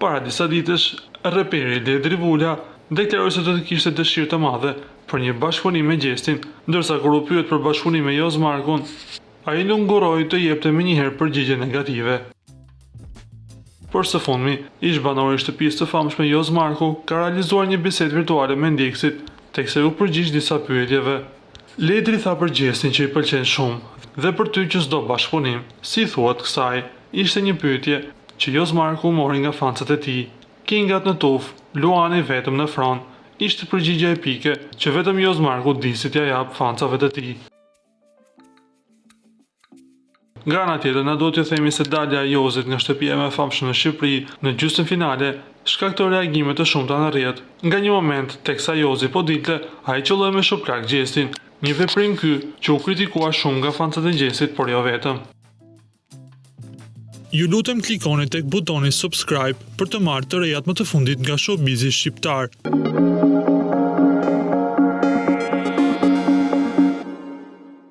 Para disa ditësh, reperi Ledri Vula deklaroi se do të kishte dëshirë të madhe për një bashkëpunim me Gjestin, ndërsa kur u pyet për bashkëpunim me Joz Markun, ai lunguroi të jepte menjëherë përgjigje negative. Por së fundmi, ish banori i shtëpisë të famshme Joz Marku ka realizuar një bisedë virtuale me ndjekësit, teksa u përgjigj disa pyetjeve. Ledri tha për Gjestin që i pëlqen shumë dhe për ty që s'do bashkëpunim. Si thuhet kësaj, ishte një pyetje që Joz Marku mori nga fansat e tij. Kingat në tuf, Luani vetëm në fron, ishte përgjigja epike që vetëm Joz Marku di si t'ja jap fansave të tij. Nga ana tjetër, na duhet t'ju themi se dalja e Jozit nga shtëpia më e famshme në Shqipëri në gjysmën finale shkaktoi reagime të shumta në rrjet. Nga një moment teksa Jozi po dilte, ai qelloi me shoplak Gjestin, një veprim ky që u kritikua shumë nga fansat e Gjestit, por jo vetëm. Ju lutem klikoni tek butoni subscribe për të marrë të rejat më të fundit nga showbizi shqiptar.